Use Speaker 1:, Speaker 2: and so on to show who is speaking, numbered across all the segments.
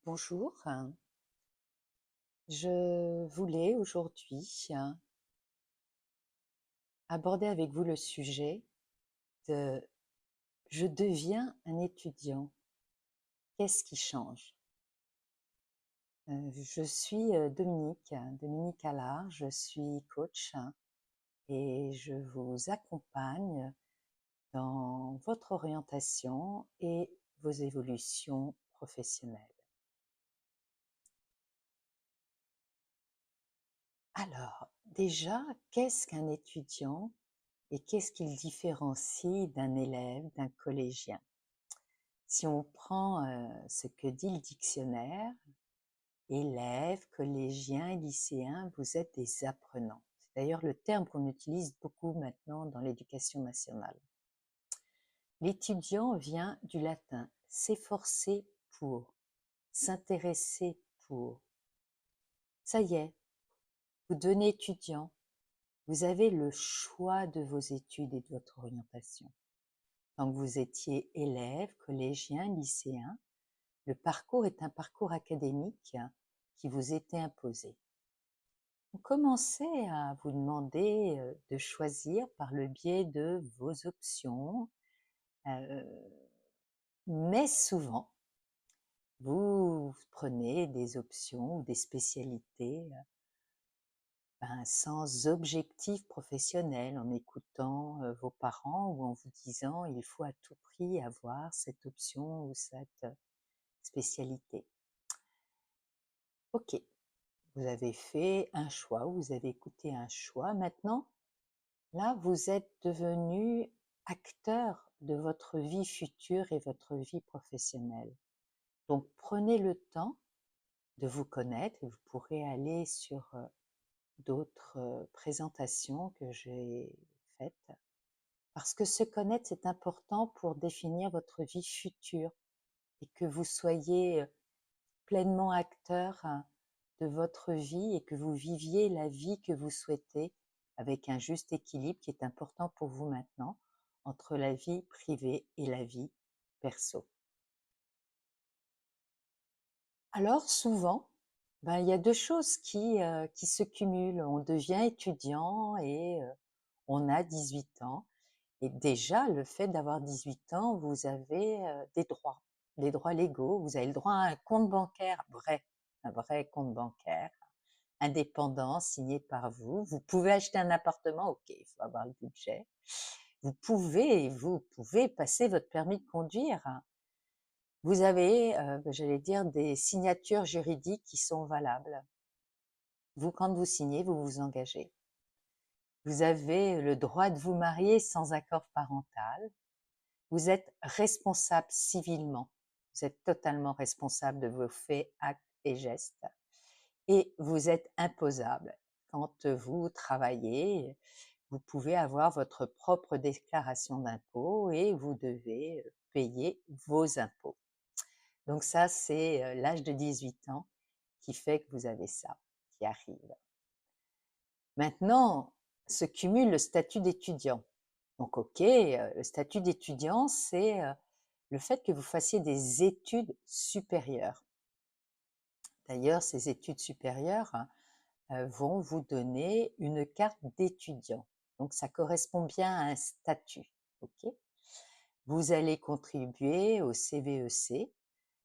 Speaker 1: Bonjour, je voulais aujourd'hui aborder avec vous le sujet de je deviens un étudiant. Qu'est-ce qui change? Je suis Dominique Allard, je suis coach et je vous accompagne dans votre orientation et vos évolutions professionnelles. Alors, déjà, qu'est-ce qu'un étudiant et qu'est-ce qui le différencie d'un élève, d'un collégien? Si on prend ce que dit le dictionnaire, élèves, collégiens, lycéens, vous êtes des apprenants. C'est d'ailleurs le terme qu'on utilise beaucoup maintenant dans l'éducation nationale. L'étudiant vient du latin s'efforcer pour, s'intéresser pour. Ça y est, vous devenez étudiant, vous avez le choix de vos études et de votre orientation. Tant que vous étiez élève, collégien, lycéen, le parcours est un parcours académique qui vous était imposé. On commençait à vous demander de choisir par le biais de vos options, euh, mais souvent, vous prenez des options ou des spécialités sans objectif professionnel, en écoutant vos parents ou en vous disant il faut à tout prix avoir cette option ou cette spécialité. Ok, vous avez fait un choix, vous avez écouté un choix. Maintenant, là, vous êtes devenu acteur de votre vie future et votre vie professionnelle. Donc, prenez le temps de vous connaître et vous pourrez aller sur d'autres présentations que j'ai faites. Parce que se connaître, c'est important pour définir votre vie future et que vous soyez pleinement acteur de votre vie et que vous viviez la vie que vous souhaitez avec un juste équilibre qui est important pour vous maintenant entre la vie privée et la vie perso. Alors souvent, il y a deux choses qui se cumulent. On devient étudiant et on a 18 ans. Et déjà, le fait d'avoir 18 ans, vous avez des droits légaux. Vous avez le droit à un compte bancaire vrai, un vrai compte bancaire, indépendant, signé par vous. Vous pouvez acheter un appartement, ok, il faut avoir le budget. Vous pouvez passer votre permis de conduire. Vous avez, j'allais dire, des signatures juridiques qui sont valables. Vous, quand vous signez, vous vous engagez. Vous avez le droit de vous marier sans accord parental. Vous êtes responsable civilement. Vous êtes totalement responsable de vos faits, actes et gestes. Et vous êtes imposable. Quand vous travaillez, vous pouvez avoir votre propre déclaration d'impôt et vous devez payer vos impôts. Donc ça, c'est l'âge de 18 ans qui fait que vous avez ça, qui arrive. Maintenant, se cumule le statut d'étudiant. Donc ok, le statut d'étudiant, c'est le fait que vous fassiez des études supérieures. D'ailleurs, ces études supérieures vont vous donner une carte d'étudiant. Donc ça correspond bien à un statut. Ok. Vous allez contribuer au CVEC.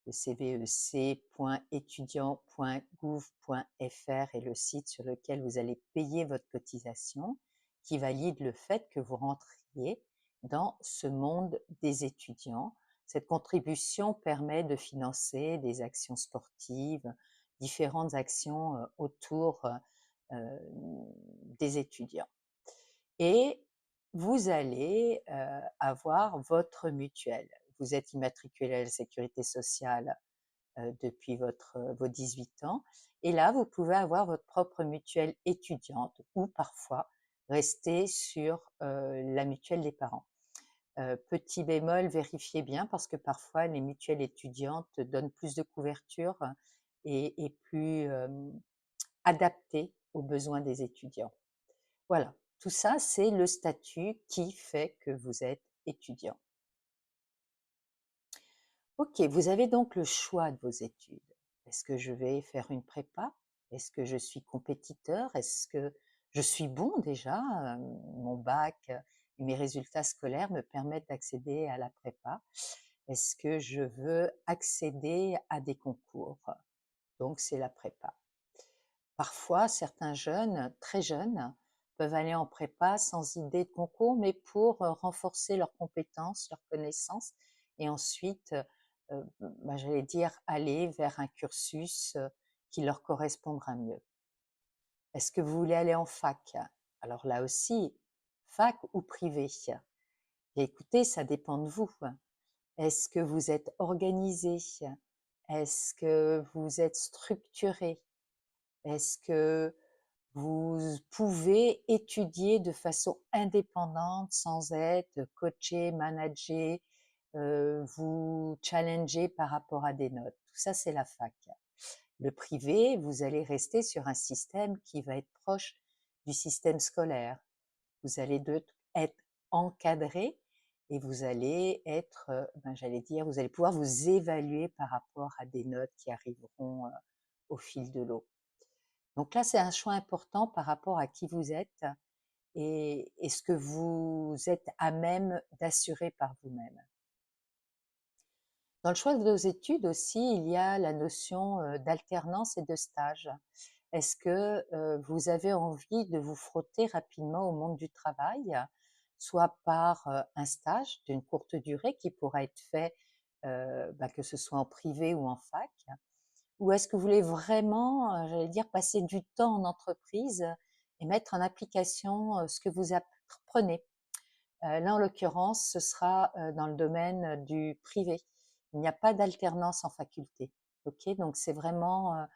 Speaker 1: Le cvec.étudiant.gouv.fr est le site sur lequel vous allez payer votre cotisation qui valide le fait que vous rentriez dans ce monde des étudiants. Cette contribution permet de financer des actions sportives, différentes actions autour des étudiants. Et vous allez avoir votre mutuelle. Vous êtes immatriculé à la sécurité sociale depuis vos 18 ans. Et là, vous pouvez avoir votre propre mutuelle étudiante ou parfois rester sur la mutuelle des parents. Petit bémol, vérifiez bien parce que parfois les mutuelles étudiantes donnent plus de couverture et plus adaptées aux besoins des étudiants. Voilà, tout ça, c'est le statut qui fait que vous êtes étudiant. Ok, vous avez donc le choix de vos études. Est-ce que je vais faire une prépa? Est-ce que je suis compétiteur? Est-ce que je suis bon déjà? Mon bac et mes résultats scolaires me permettent d'accéder à la prépa. Est-ce que je veux accéder à des concours? Donc c'est la prépa. Parfois, certains jeunes, très jeunes, peuvent aller en prépa sans idée de concours, mais pour renforcer leurs compétences, leurs connaissances, et ensuite, j'allais dire, aller vers un cursus qui leur correspondra mieux. Est-ce que vous voulez aller en fac? Alors là aussi, fac ou privé? Et écoutez, ça dépend de vous. Est-ce que vous êtes organisé? Est-ce que vous êtes structuré? Est-ce que vous pouvez étudier de façon indépendante sans être coaché, managé, vous challenger par rapport à des notes? Tout ça, c'est la fac. Le privé, vous allez rester sur un système qui va être proche du système scolaire. Vous allez être encadré et vous allez être, j'allais dire, vous allez pouvoir vous évaluer par rapport à des notes qui arriveront au fil de l'eau. Donc là, c'est un choix important par rapport à qui vous êtes et ce que vous êtes à même d'assurer par vous-même. Dans le choix de vos études aussi, il y a la notion d'alternance et de stage. Est-ce que vous avez envie de vous frotter rapidement au monde du travail, soit par un stage d'une courte durée qui pourra être fait, que ce soit en privé ou en fac, ou est-ce que vous voulez vraiment, j'allais dire, passer du temps en entreprise et mettre en application ce que vous apprenez? Là, en l'occurrence, ce sera dans le domaine du privé. Il n'y a pas d'alternance en faculté. Ok, donc c'est vraiment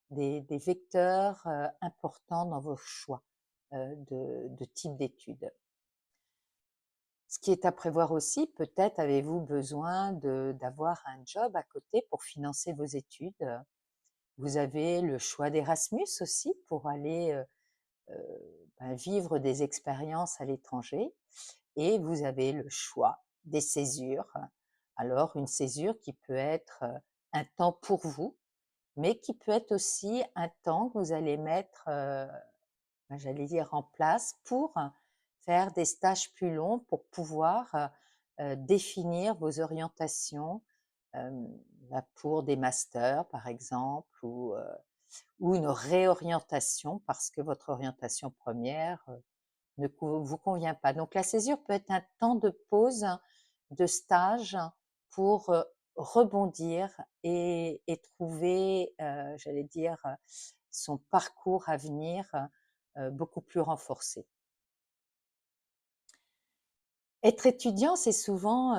Speaker 1: des vecteurs importants dans vos choix de type d'études. Ce qui est à prévoir aussi, peut-être avez-vous besoin d'avoir un job à côté pour financer vos études. Vous avez le choix d'Erasmus aussi pour aller vivre des expériences à l'étranger et vous avez le choix des césures. Alors une césure qui peut être un temps pour vous, mais qui peut être aussi un temps que vous allez mettre, j'allais dire, en place pour faire des stages plus longs pour pouvoir définir vos orientations pour des masters, par exemple, ou une réorientation parce que votre orientation première ne vous convient pas. Donc la césure peut être un temps de pause, de stage pour rebondir et trouver, j'allais dire, son parcours à venir beaucoup plus renforcé. Être étudiant, c'est souvent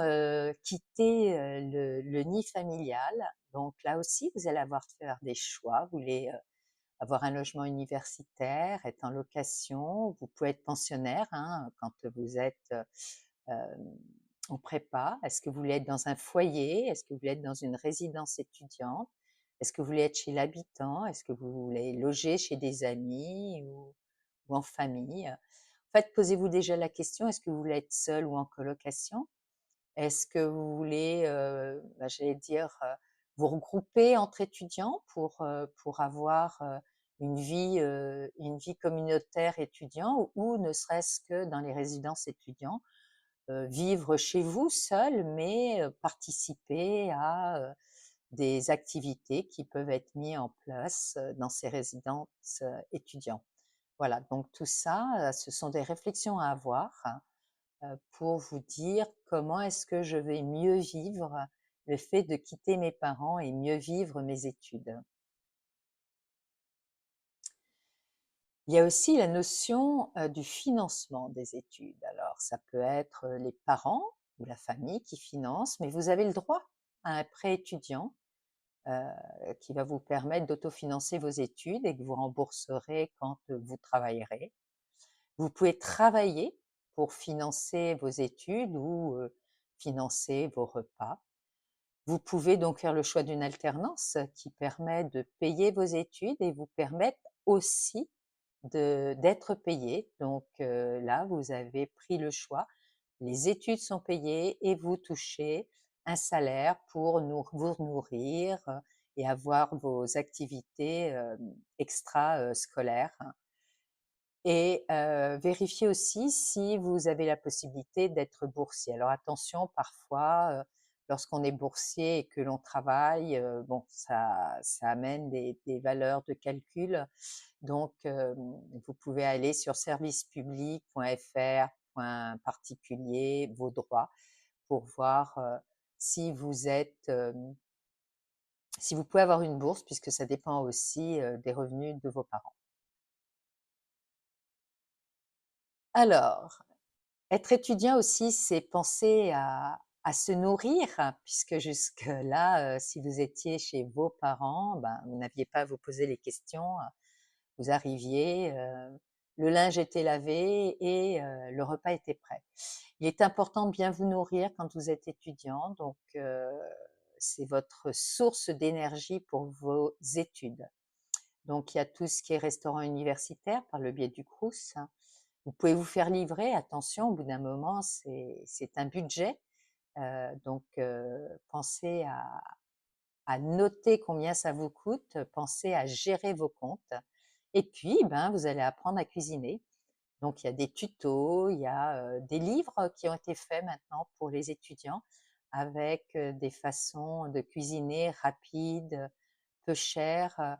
Speaker 1: quitter le nid familial. Donc là aussi, vous allez avoir de faire des choix. Vous voulez avoir un logement universitaire, être en location. Vous pouvez être pensionnaire quand vous êtes en prépa. Est-ce que vous voulez être dans un foyer? Est-ce que vous voulez être dans une résidence étudiante? Est-ce que vous voulez être chez l'habitant? Est-ce que vous voulez loger chez des amis ou en famille? En fait, posez-vous déjà la question, est-ce que vous voulez être seul ou en colocation? Est-ce que vous voulez, j'allais dire, vous regrouper entre étudiants pour avoir une vie communautaire étudiant ou ne serait-ce que dans les résidences étudiants, vivre chez vous seul, mais participer à des activités qui peuvent être mises en place dans ces résidences étudiants. Voilà, donc tout ça, ce sont des réflexions à avoir pour vous dire comment est-ce que je vais mieux vivre le fait de quitter mes parents et mieux vivre mes études. Il y a aussi la notion du financement des études. Alors, ça peut être les parents ou la famille qui finance, mais vous avez le droit à un prêt étudiant qui va vous permettre d'autofinancer vos études et que vous rembourserez quand vous travaillerez. Vous pouvez travailler pour financer vos études ou financer vos repas. Vous pouvez donc faire le choix d'une alternance qui permet de payer vos études et vous permettre aussi d'être payé. Donc là, vous avez pris le choix. Les études sont payées et vous touchez un salaire pour vous nourrir et avoir vos activités extra scolaires. Et vérifiez aussi si vous avez la possibilité d'être boursier. Alors attention, parfois, lorsqu'on est boursier et que l'on travaille, bon, ça amène des valeurs de calcul. Donc, vous pouvez aller sur servicepublic.fr, particulier, vos droits, pour voir si vous êtes, si vous pouvez avoir une bourse, puisque ça dépend aussi des revenus de vos parents. Alors, être étudiant aussi, c'est penser à se nourrir, puisque jusque-là, si vous étiez chez vos parents, ben, vous n'aviez pas à vous poser les questions. Vous arriviez, le linge était lavé et le repas était prêt. Il est important de bien vous nourrir quand vous êtes étudiant, donc c'est votre source d'énergie pour vos études. Donc il y a tout ce qui est restaurant universitaire par le biais du Crous. Vous pouvez vous faire livrer, attention, au bout d'un moment, c'est un budget. Donc, pensez à noter combien ça vous coûte, pensez à gérer vos comptes. Et puis, ben, vous allez apprendre à cuisiner. Donc, il y a des tutos, il y a des livres qui ont été faits maintenant pour les étudiants avec des façons de cuisiner rapides, peu chères,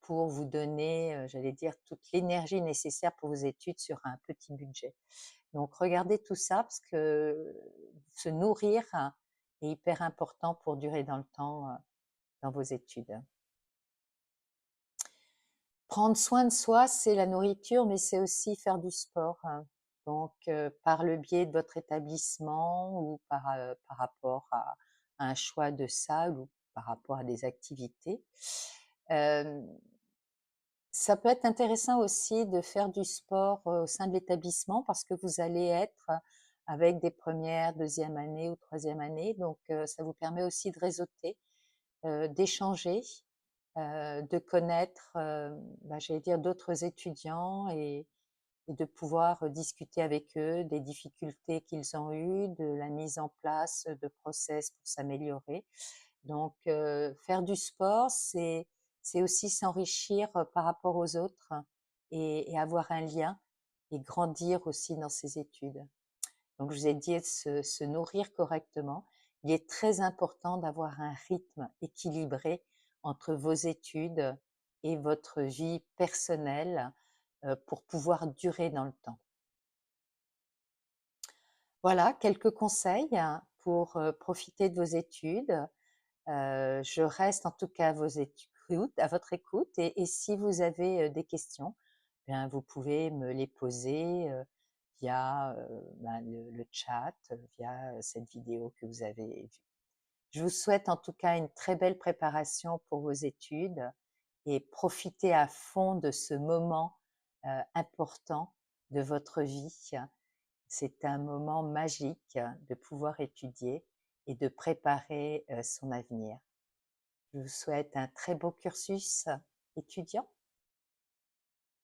Speaker 1: pour vous donner, j'allais dire, toute l'énergie nécessaire pour vos études sur un petit budget. Donc regardez tout ça parce que se nourrir est hyper important pour durer dans le temps, dans vos études. Prendre soin de soi, c'est la nourriture, mais c'est aussi faire du sport, hein. Donc par le biais de votre établissement ou par rapport à un choix de salle ou par rapport à des activités. Hem, Ça peut être intéressant aussi de faire du sport, au sein de l'établissement parce que vous allez être avec des premières, deuxième année ou troisième année, donc ça vous permet aussi de réseauter, d'échanger, de connaître, bah, j'allais dire d'autres étudiants et de pouvoir discuter avec eux des difficultés qu'ils ont eues, de la mise en place de process pour s'améliorer. Donc, faire du sport, c'est aussi s'enrichir par rapport aux autres et avoir un lien et grandir aussi dans ses études. Donc, je vous ai dit de se nourrir correctement. Il est très important d'avoir un rythme équilibré entre vos études et votre vie personnelle pour pouvoir durer dans le temps. Voilà quelques conseils pour profiter de vos études. Je reste en tout cas à votre écoute et si vous avez des questions, bien, vous pouvez me les poser via ben, le chat, via cette vidéo que vous avez vue. Je vous souhaite en tout cas une très belle préparation pour vos études et profitez à fond de ce moment important de votre vie. C'est un moment magique de pouvoir étudier et de préparer son avenir. Je vous souhaite un très beau cursus étudiant.